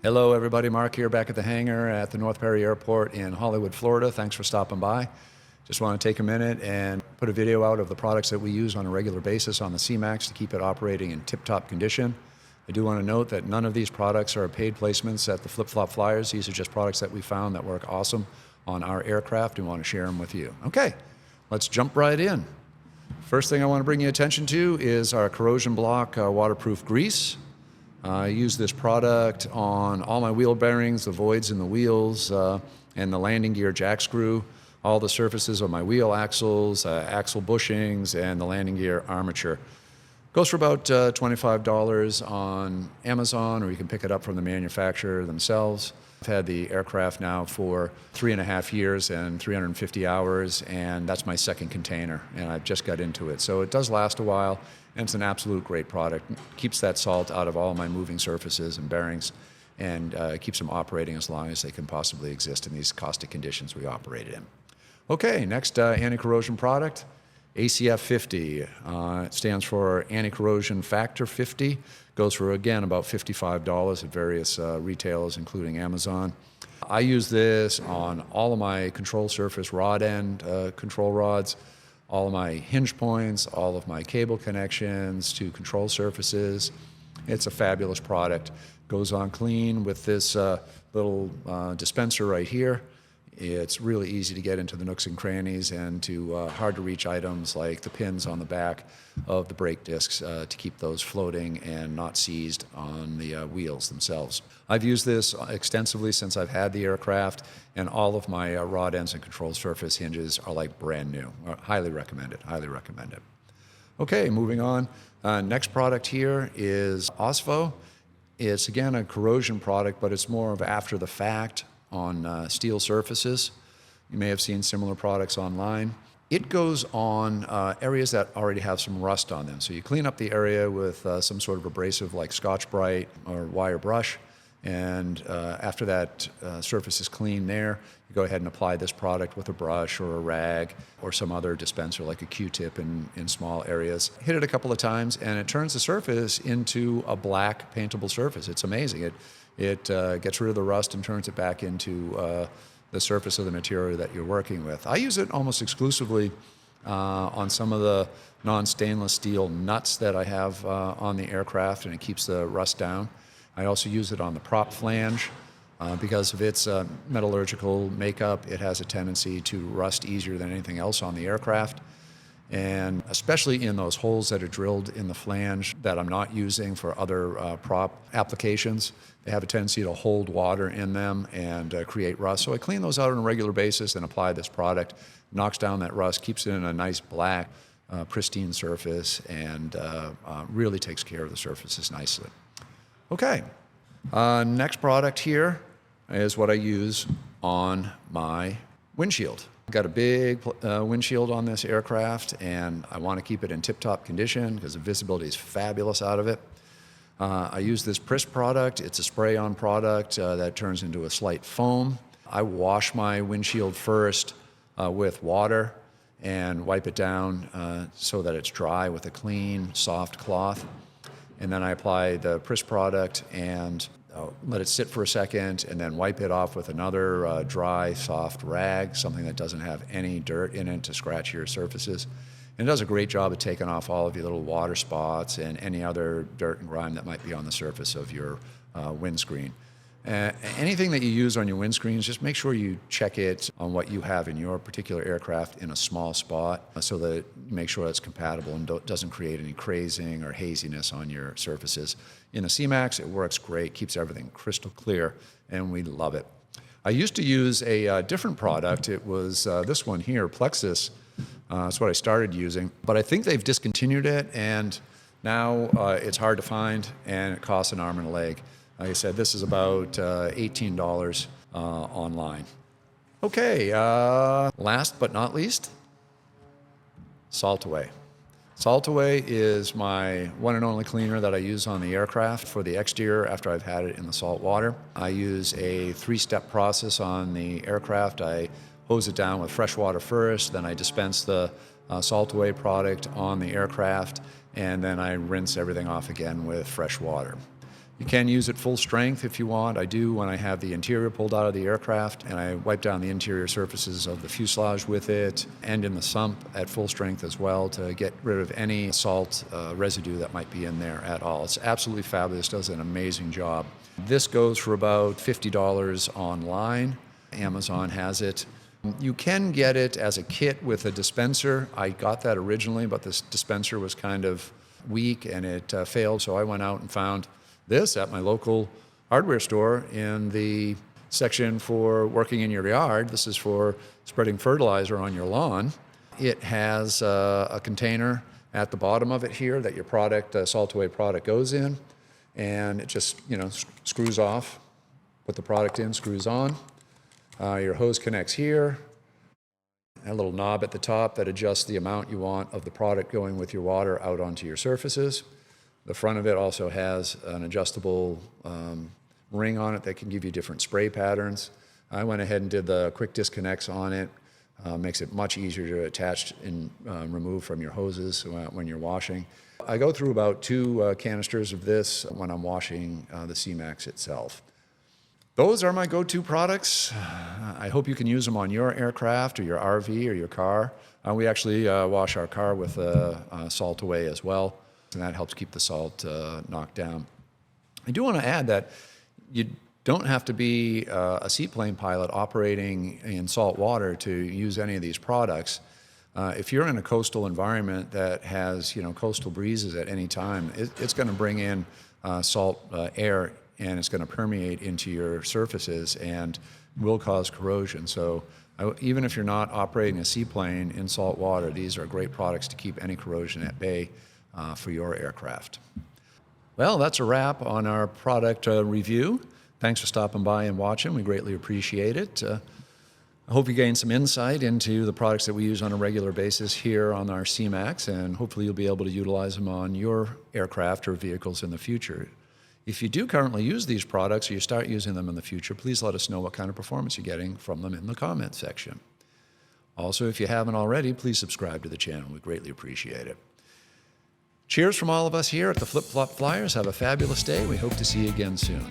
Hello everybody, Mark here back at the hangar at the North Perry Airport in Hollywood, Florida. Thanks for stopping by. Just want to take a minute and put a video out of the products that we use on a regular basis on the Seamax to keep it operating in tip-top condition. I do want to note that none of these products are paid placements at the Flip-Flop Flyers. These are just products that we found that work awesome on our aircraft and want to share them with you. Okay, let's jump right in. First thing I want to bring your attention to is our Corrosion Block waterproof grease. I use this product on all my wheel bearings, the voids in the wheels, and the landing gear jack screw, all the surfaces of my wheel axles, axle bushings, and the landing gear armature. Goes for about $25 on Amazon, or you can pick it up from the manufacturer themselves. I've had the aircraft now for 3.5 years and 350 hours, and that's my second container, and I've just got into it. So it does last a while, and it's an absolute great product. It keeps that salt out of all my moving surfaces and bearings, and keeps them operating as long as they can possibly exist in these caustic conditions we operate in. Okay, next anti-corrosion product, CF50. It stands for Anti-Corrosion Factor 50. Goes for, again, about $55 at various retailers, including Amazon. I use this on all of my control surface rod end control rods, all of my hinge points, all of my cable connections to control surfaces. It's a fabulous product. Goes on clean with this little dispenser right here. It's really easy to get into the nooks and crannies and to hard to reach items like the pins on the back of the brake discs to keep those floating and not seized on the wheels themselves. I've used this extensively since I've had the aircraft, and all of my rod ends and control surface hinges are like brand new. Highly recommend it, highly recommend it. Okay, moving on. Next product here is Osvo. It's again a corrosion product, but it's more of after the fact on steel surfaces. You may have seen similar products online. It goes on areas that already have some rust on them. So you clean up the area with some sort of abrasive like Scotch-Brite or wire brush, and after that surface is clean there, you go ahead and apply this product with a brush or a rag or some other dispenser like a Q-tip in small areas. Hit it a couple of times and it turns the surface into a black paintable surface. It's amazing. It gets rid of the rust and turns it back into the surface of the material that you're working with. I use it almost exclusively on some of the non-stainless steel nuts that I have on the aircraft, and it keeps the rust down. I also use it on the prop flange. Because of its metallurgical makeup, it has a tendency to rust easier than anything else on the aircraft. And especially in those holes that are drilled in the flange that I'm not using for other prop applications, they have a tendency to hold water in them and create rust. So I clean those out on a regular basis and apply this product. Knocks down that rust, keeps it in a nice black, pristine surface, and really takes care of the surfaces nicely. Okay, next product here is what I use on my windshield. I've got a big windshield on this aircraft, and I want to keep it in tip-top condition because the visibility is fabulous out of it. I use this Pris product. It's a spray-on product that turns into a slight foam. I wash my windshield first with water and wipe it down so that it's dry with a clean, soft cloth. And then I apply the Pris product and let it sit for a second, and then wipe it off with another dry, soft rag, something that doesn't have any dirt in it to scratch your surfaces. And it does a great job of taking off all of your little water spots and any other dirt and grime that might be on the surface of your windscreen. Anything that you use on your windscreens, just make sure you check it on what you have in your particular aircraft in a small spot so that you make sure it's compatible and doesn't create any crazing or haziness on your surfaces. In the Seamax, it works great, keeps everything crystal clear, and we love it. I used to use a different product. It was this one here, Plexus. That's what I started using, but I think they've discontinued it, and now it's hard to find, and it costs an arm and a leg. Like I said, this is about $18 online. Okay, last but not least, Salt Away. Salt Away is my one and only cleaner that I use on the aircraft for the exterior after I've had it in the salt water. I use a 3-step process on the aircraft. I hose it down with fresh water first, then I dispense the Salt Away product on the aircraft, and then I rinse everything off again with fresh water. You can use it full strength if you want. I do when I have the interior pulled out of the aircraft, and I wipe down the interior surfaces of the fuselage with it, and in the sump at full strength as well to get rid of any salt residue that might be in there at all. It's absolutely fabulous, does an amazing job. This goes for about $50 online. Amazon has it. You can get it as a kit with a dispenser. I got that originally, but this dispenser was kind of weak and it failed, so I went out and found this at my local hardware store in the section for working in your yard. This is for spreading fertilizer on your lawn. It has a container at the bottom of it here that your product, salt-away product, goes in, and it just, screws off. Put the product in, screws on. Your hose connects here. A little knob at the top that adjusts the amount you want of the product going with your water out onto your surfaces. The front of it also has an adjustable ring on it that can give you different spray patterns. I went ahead and did the quick disconnects on it. Makes it much easier to attach and remove from your hoses when you're washing. I go through about 2 canisters of this when I'm washing the Seamax itself. Those are my go-to products. I hope you can use them on your aircraft or your RV or your car. We actually wash our car with salt away as well, and that helps keep the salt knocked down. I do want to add that you don't have to be a seaplane pilot operating in salt water to use any of these products. If you're in a coastal environment that has coastal breezes at any time, it's going to bring in salt air, and it's going to permeate into your surfaces and will cause corrosion. So even if you're not operating a seaplane in salt water, these are great products to keep any corrosion at bay for your aircraft. Well, that's a wrap on our product review. Thanks for stopping by and watching. We greatly appreciate it. I hope you gained some insight into the products that we use on a regular basis here on our Seamax, and hopefully you'll be able to utilize them on your aircraft or vehicles in the future. If you do currently use these products or you start using them in the future, please let us know what kind of performance you're getting from them in the comment section. Also, if you haven't already, please subscribe to the channel. We greatly appreciate it. Cheers from all of us here at the Flip Flop Flyers. Have a fabulous day. We hope to see you again soon.